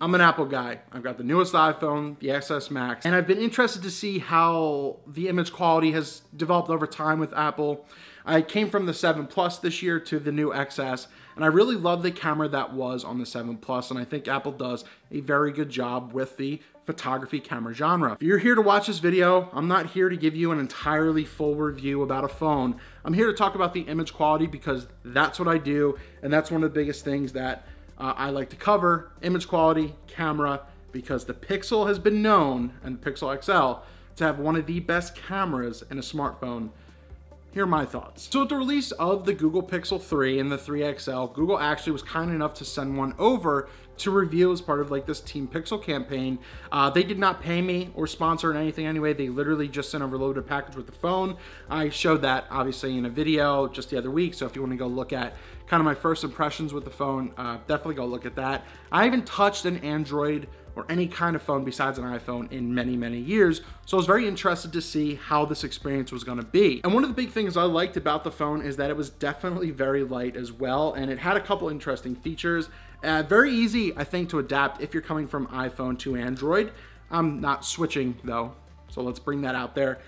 I'm an Apple guy. I've got the newest iPhone, the XS Max, and I've been interested to see how the image quality has developed over time with Apple. I came from the 7 Plus this year to the new XS, and I really love the camera that was on the 7 Plus, and I think Apple does a very good job with the photography camera genre. If you're here to watch this video, I'm not here to give you an entirely full review about a phone. I'm here to talk about the image quality because that's what I do, and that's one of the biggest things that I like to cover, image quality, camera, because the Pixel has been known, and the Pixel XL, to have one of the best cameras in a smartphone. Here are my thoughts. So with the release of the Google Pixel 3 and the 3 XL, Google actually was kind enough to send one over to review as part of like this Team Pixel campaign. They did not pay me or sponsor anything anyway. They literally just sent over a loaded package with the phone. I showed that obviously in a video just the other week. So if you want to go look at kind of my first impressions with the phone, definitely go look at that. I haven't touched an Android or any kind of phone besides an iPhone in many, many years. So I was very interested to see how this experience was gonna be. And one of the big things I liked about the phone is that it was definitely very light as well, and it had a couple interesting features. Very easy, I think, to adapt if you're coming from iPhone to Android. I'm not switching though, so let's bring that out there.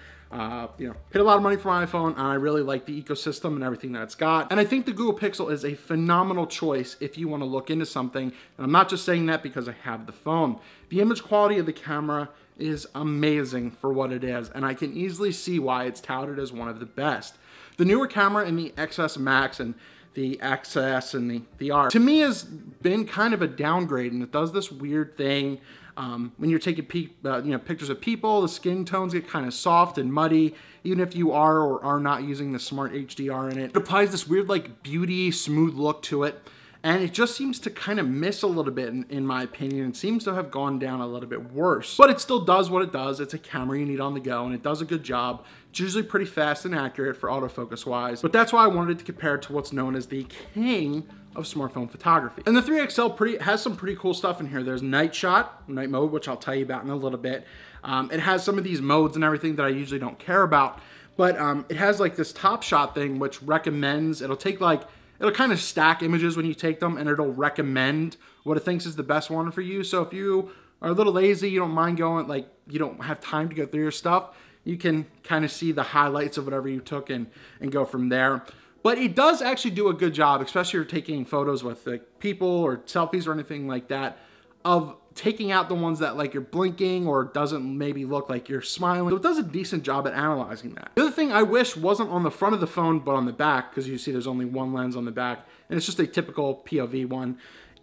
You know, paid a lot of money for my iPhone, and I really like the ecosystem and everything that it's got. And I think the Google Pixel is a phenomenal choice if you want to look into something. And I'm not just saying that because I have the phone. The image quality of the camera is amazing for what it is, and I can easily see why it's touted as one of the best. The newer camera in the XS Max and the XS and the R, to me, has been kind of a downgrade, and it does this weird thing. When you're taking pictures of people, the skin tones get kind of soft and muddy, even if you are or are not using the Smart HDR in it. It applies this weird like beauty, smooth look to it, and it just seems to kind of miss a little bit in my opinion. It seems to have gone down a little bit worse, but it still does what it does. It's a camera you need on the go, and it does a good job. It's usually pretty fast and accurate for autofocus wise, but that's why I wanted to compare it to what's known as the king of smartphone photography. And the 3 XL has some pretty cool stuff in here. There's night mode, which I'll tell you about in a little bit. It has some of these modes and everything that I usually don't care about, but it has like this top shot thing, which recommends, it'll kind of stack images when you take them, and it'll recommend what it thinks is the best one for you. So if you are a little lazy, you don't mind going, like you don't have time to go through your stuff, you can kind of see the highlights of whatever you took and go from there. But it does actually do a good job, especially if you're taking photos with like people or selfies or anything like that, of taking out the ones that like you're blinking or doesn't maybe look like you're smiling. So it does a decent job at analyzing that. The other thing I wish wasn't on the front of the phone, but on the back, because you see there's only one lens on the back, and it's just a typical POV one,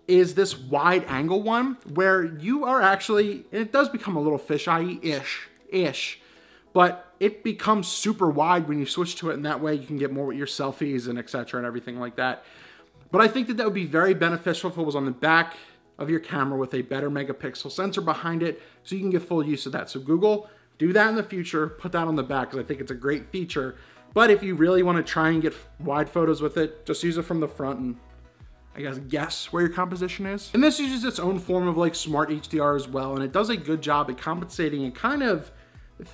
is this wide angle one where you are actually, and it does become a little fisheye-ish, but it becomes super wide when you switch to it, and that way you can get more with your selfies and etc. and everything like that. But I think that that would be very beneficial if it was on the back of your camera with a better megapixel sensor behind it, so you can get full use of that. So Google, do that in the future, put that on the back, because I think it's a great feature. But if you really want to try and get wide photos with it, just use it from the front and I guess where your composition is. And this uses its own form of like Smart HDR as well, and it does a good job at compensating and kind of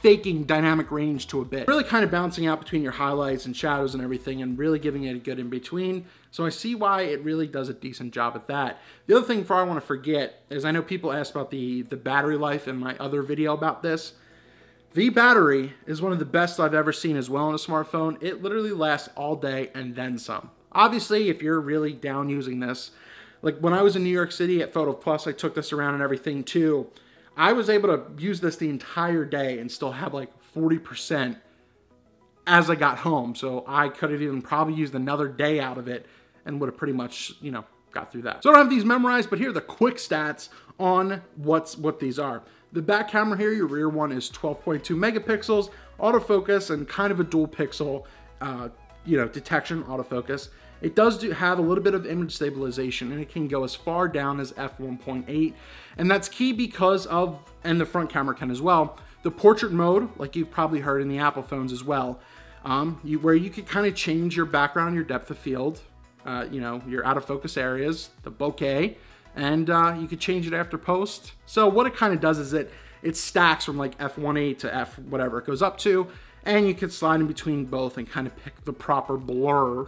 faking dynamic range to a bit. Really kind of bouncing out between your highlights and shadows and everything, and really giving it a good in between. So I see why it really does a decent job at that. The other thing before I want to forget is, I know people asked about the battery life in my other video about this. The battery is one of the best I've ever seen as well in a smartphone. It literally lasts all day and then some. Obviously, if you're really down using this, like when I was in New York City at Photo Plus, I took this around and everything too. I was able to use this the entire day and still have like 40% as I got home. So I could have even probably used another day out of it and would have pretty much, you know, got through that. So I don't have these memorized, but here are the quick stats on what these are. The back camera here, your rear one, is 12.2 megapixels, autofocus, and kind of a dual pixel, detection autofocus. It does have a little bit of image stabilization, and it can go as far down as f1.8, and that's key because of, and the front camera can as well, the portrait mode, like you've probably heard in the Apple phones as well, where you could kind of change your background, your depth of field, your out of focus areas, the bokeh, and you could change it after post. So what it kind of does is it stacks from like f1.8 to f whatever it goes up to, and you could slide in between both and kind of pick the proper blur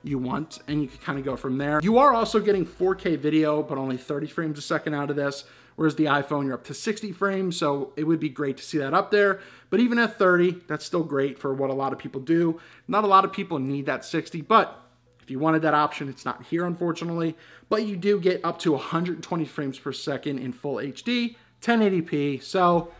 you want, and you can kind of go from there. You are also getting 4K video, but only 30 frames a second out of this, whereas the iPhone, you're up to 60 frames, so it would be great to see that up there. But even at 30, that's still great for what a lot of people do. Not a lot of people need that 60, but if you wanted that option, it's not here, unfortunately. But you do get up to 120 frames per second in full HD, 1080p, so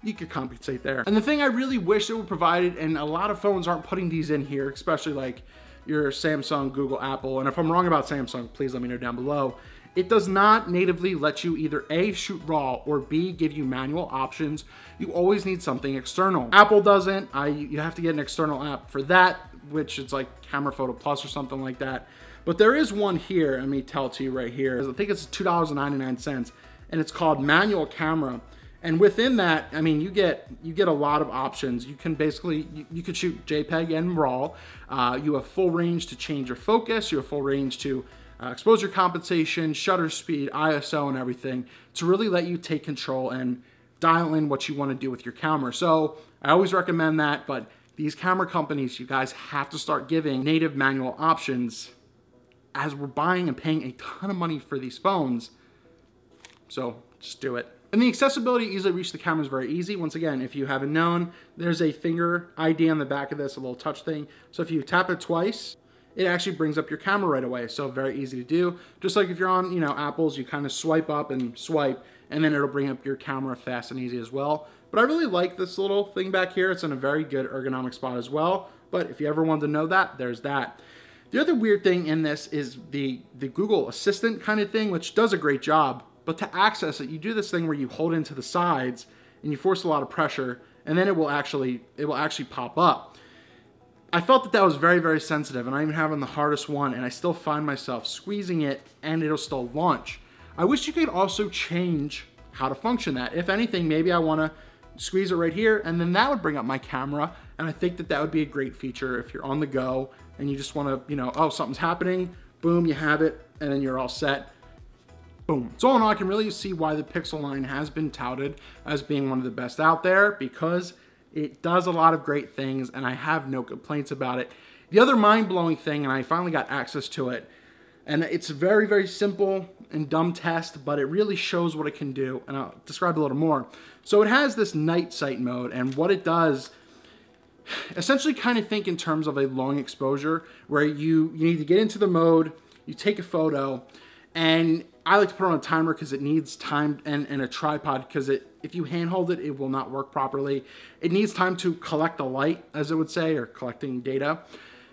you could compensate there. And the thing I really wish it would provide, and a lot of phones aren't putting these in here, especially like your Samsung, Google, Apple, and if I'm wrong about Samsung, please let me know down below. It does not natively let you either A, shoot RAW, or B, give you manual options. You always need something external. Apple doesn't. You have to get an external app for that, which is like Camera Photo Plus or something like that. But there is one here, let me tell it to you right here. I think it's $2.99, and it's called Manual Camera. And within that, I mean, you get a lot of options. You can basically, you could shoot JPEG and RAW. You have full range to change your focus. You have full range to exposure compensation, shutter speed, ISO, and everything to really let you take control and dial in what you want to do with your camera. So I always recommend that, but these camera companies, you guys have to start giving native manual options as we're buying and paying a ton of money for these phones. So just do it. And the accessibility to easily reach the camera is very easy. Once again, if you haven't known, there's a finger ID on the back of this, a little touch thing. So if you tap it twice, it actually brings up your camera right away. So very easy to do. Just like if you're on, Apple's, you kind of swipe up and swipe, and then it'll bring up your camera fast and easy as well. But I really like this little thing back here. It's in a very good ergonomic spot as well. But if you ever wanted to know that, there's that. The other weird thing in this is the Google Assistant kind of thing, which does a great job. But to access it, you do this thing where you hold into the sides and you force a lot of pressure, and then it will actually pop up. I felt that was very, very sensitive, and I'm even having the hardest one, and I still find myself squeezing it and it'll still launch. I wish you could also change how to function that. If anything, maybe I want to squeeze it right here, and then that would bring up my camera, and I think that would be a great feature if you're on the go and you just want to, oh, something's happening, boom, you have it, and then you're all set. Boom. So all in all, I can really see why the Pixel line has been touted as being one of the best out there, because it does a lot of great things and I have no complaints about it. The other mind-blowing thing, and I finally got access to it, and it's a very, very simple and dumb test, but it really shows what it can do, and I'll describe a little more. So it has this night sight mode, and what it does, essentially kind of think in terms of a long exposure, where you need to get into the mode, you take a photo, and I like to put it on a timer because it needs time, and a tripod because if you handhold it, it will not work properly. It needs time to collect the light, as it would say, or collecting data.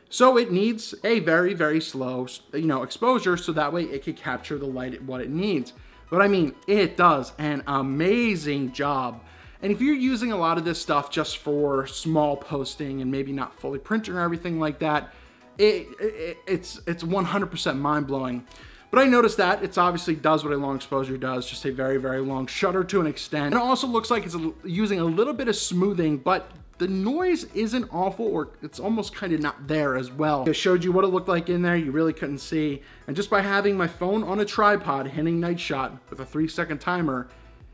So it needs a very, very slow, exposure, so that way it can capture the light what it needs. But I mean, it does an amazing job. And if you're using a lot of this stuff just for small posting and maybe not fully printing or everything like that, it's 100% mind-blowing. But I noticed that it obviously does what a long exposure does, just a very, very long shutter to an extent. And it also looks like it's using a little bit of smoothing, but the noise isn't awful, or it's almost kind of not there as well. I showed you what it looked like in there, you really couldn't see. And just by having my phone on a tripod, hitting night shot with a 3-second timer,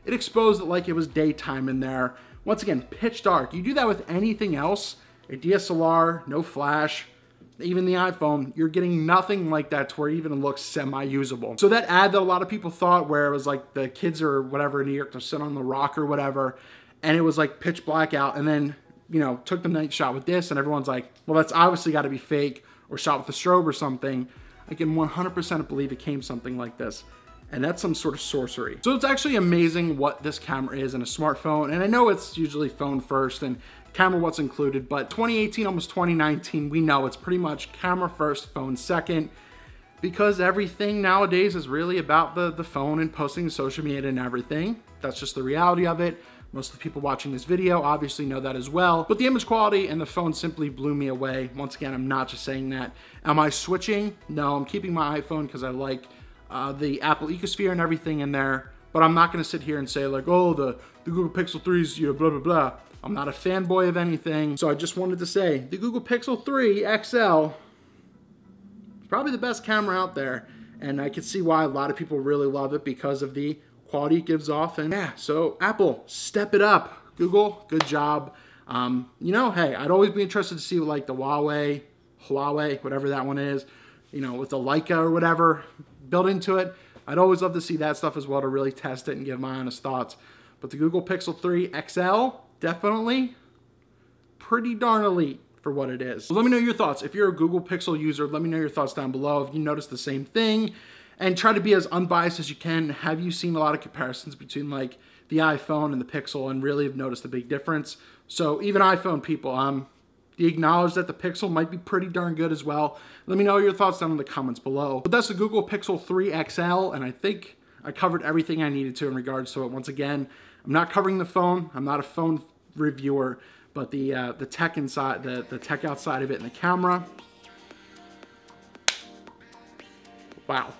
it exposed it like it was daytime in there. Once again, pitch dark. You do that with anything else, a DSLR, no flash, even the iPhone, you're getting nothing like that to where even it looks semi-usable. So that ad that a lot of people thought, where it was like the kids or whatever in New York, they're sitting on the rock or whatever, and it was like pitch black out, and then, took the night shot with this, and everyone's like, well, that's obviously got to be fake or shot with a strobe or something. I can 100% believe it came something like this. And that's some sort of sorcery. So it's actually amazing what this camera is in a smartphone. And I know it's usually phone first and camera what's included, but 2018, almost 2019, we know it's pretty much camera first, phone second, because everything nowadays is really about the phone and posting to social media and everything. That's just the reality of it. Most of the people watching this video obviously know that as well, but the image quality and the phone simply blew me away. Once again, I'm not just saying that. Am I switching? No, I'm keeping my iPhone because I like the Apple ecosphere and everything in there, but I'm not going to sit here and say like, oh, the Google Pixel 3's, blah, blah, blah. I'm not a fanboy of anything, so I just wanted to say the Google Pixel 3 XL is probably the best camera out there, and I can see why a lot of people really love it because of the quality it gives off. And yeah, so Apple, step it up. Google, good job. Hey, I'd always be interested to see like the Huawei Huawei, whatever that one is, you know, with the Leica or whatever built into it. I'd always love to see that stuff as well to really test it and give my honest thoughts. But the Google Pixel 3 XL, definitely pretty darn elite for what it is. So let me know your thoughts. If you're a Google Pixel user, let me know your thoughts down below. If you noticed the same thing, and try to be as unbiased as you can. Have you seen a lot of comparisons between like the iPhone and the Pixel and really have noticed a big difference? So even iPhone people, do you acknowledge that the Pixel might be pretty darn good as well? Let me know your thoughts down in the comments below. But that's the Google Pixel 3 XL, and I think I covered everything I needed to in regards to it. Once again, I'm not covering the phone. I'm not a phone reviewer, but the tech inside, the tech outside of it and the camera. Wow.